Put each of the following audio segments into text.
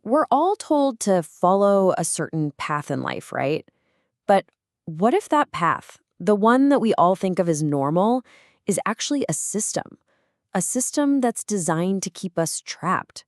We're all told to follow a certain path in life, right? But what if that path, the one that we all think of as normal, is actually a system? A system that's designed to keep us trapped.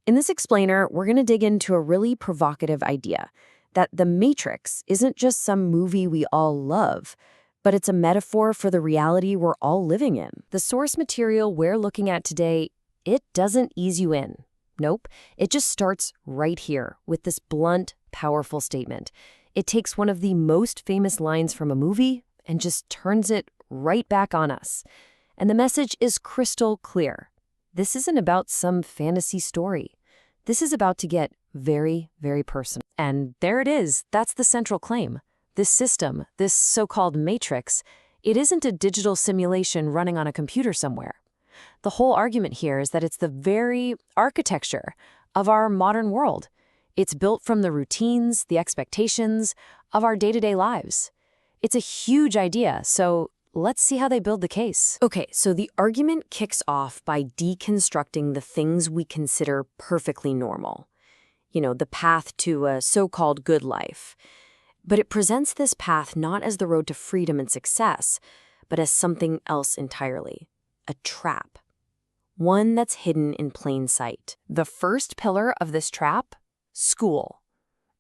In this explainer, we're going to dig into a really provocative idea that the Matrix isn't just some movie we all love, but it's a metaphor for the reality we're all living in. The source material we're looking at today, it doesn't ease you in. Nope, it just starts right here with this blunt, powerful statement. It takes one of the most famous lines from a movie and just turns it right back on us. And the message is crystal clear. This isn't about some fantasy story. This is about to get very, very personal. And there it is. That's the central claim. This system, this so-called matrix, it isn't a digital simulation running on a computer somewhere. The whole argument here is that it's the very architecture of our modern world. It's built from the routines, the expectations of our day-to-day lives. It's a huge idea, so let's see how they build the case. Okay, so the argument kicks off by deconstructing the things we consider perfectly normal. The path to a so-called good life. But it presents this path not as the road to freedom and success, but as something else entirely. A trap. One that's hidden in plain sight. The first pillar of this trap? School.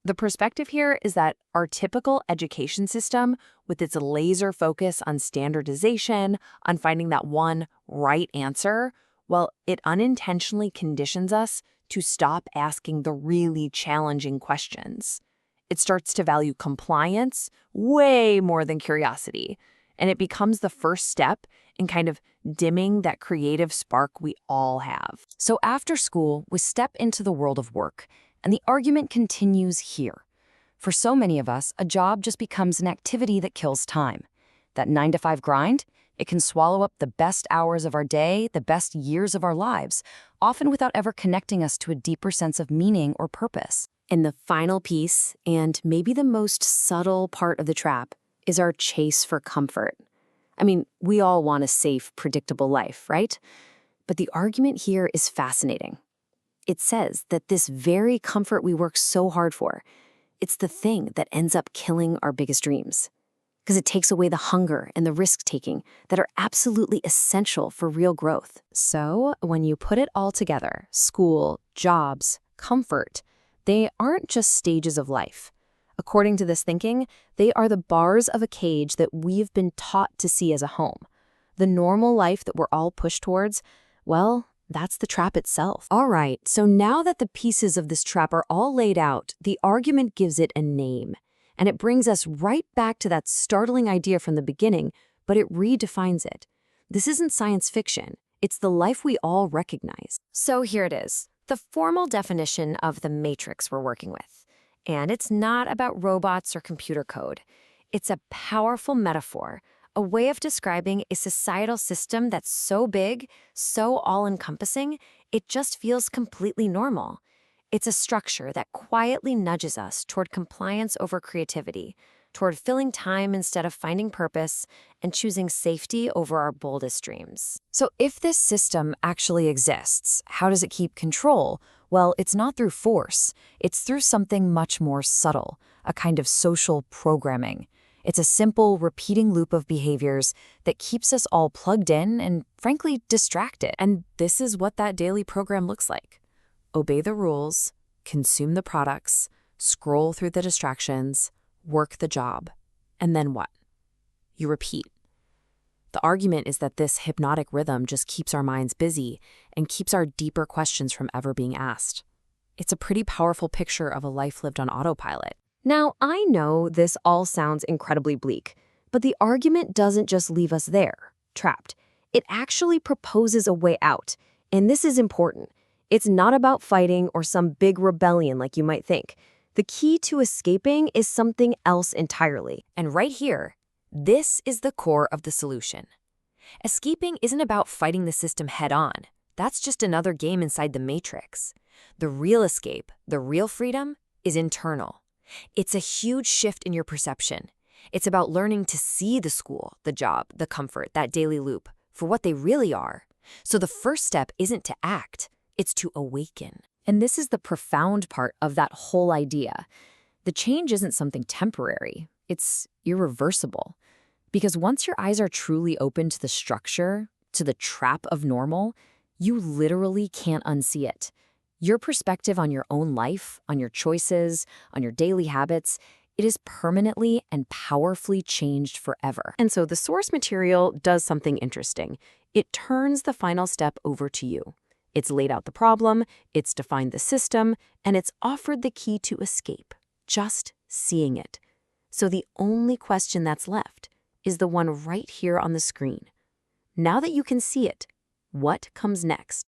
The perspective here is that our typical education system, with its laser focus on standardization, on finding that one right answer, well, it unintentionally conditions us to stop asking the really challenging questions. It starts to value compliance way more than curiosity, and it becomes the first step in kind of dimming that creative spark we all have. So after school, we step into the world of work, and the argument continues here. For so many of us, a job just becomes an activity that kills time. That 9-to-5 grind, it can swallow up the best hours of our day, the best years of our lives, often without ever connecting us to a deeper sense of meaning or purpose. And the final piece, and maybe the most subtle part of the trap, is our chase for comfort. We all want a safe, predictable life, right? But the argument here is fascinating. It says that this very comfort we work so hard for, it's the thing that ends up killing our biggest dreams. Because it takes away the hunger and the risk-taking that are absolutely essential for real growth. So when you put it all together, school, jobs, comfort, they aren't just stages of life. According to this thinking, they are the bars of a cage that we've been taught to see as a home. The normal life that we're all pushed towards, well, that's the trap itself. All right, so now that the pieces of this trap are all laid out, the argument gives it a name. And it brings us right back to that startling idea from the beginning, but it redefines it. This isn't science fiction. It's the life we all recognize. So here it is, the formal definition of the matrix we're working with. And it's not about robots or computer code. It's a powerful metaphor, a way of describing a societal system that's so big, so all-encompassing, it just feels completely normal. It's a structure that quietly nudges us toward compliance over creativity, toward filling time instead of finding purpose, and choosing safety over our boldest dreams. So if this system actually exists, how does it keep control? Well, it's not through force. It's through something much more subtle, a kind of social programming. It's a simple, repeating loop of behaviors that keeps us all plugged in and, frankly, distracted. And this is what that daily program looks like. Obey the rules, consume the products, scroll through the distractions, work the job. And then what? You repeat. The argument is that this hypnotic rhythm just keeps our minds busy and keeps our deeper questions from ever being asked. It's a pretty powerful picture of a life lived on autopilot. Now, I know this all sounds incredibly bleak, but the argument doesn't just leave us there, trapped. It actually proposes a way out, and this is important. It's not about fighting or some big rebellion like you might think. The key to escaping is something else entirely. And right here, this is the core of the solution. Escaping isn't about fighting the system head-on. That's just another game inside the matrix. The real escape, the real freedom, is internal. It's a huge shift in your perception. It's about learning to see the school, the job, the comfort, that daily loop, for what they really are. So the first step isn't to act, it's to awaken. And this is the profound part of that whole idea. The change isn't something temporary, it's irreversible. Because once your eyes are truly open to the structure, to the trap of normal, you literally can't unsee it. Your perspective on your own life, on your choices, on your daily habits, it is permanently and powerfully changed forever. And so the source material does something interesting. It turns the final step over to you. It's laid out the problem, it's defined the system, and it's offered the key to escape, just seeing it. So the only question that's left is the one right here on the screen. Now that you can see it, what comes next?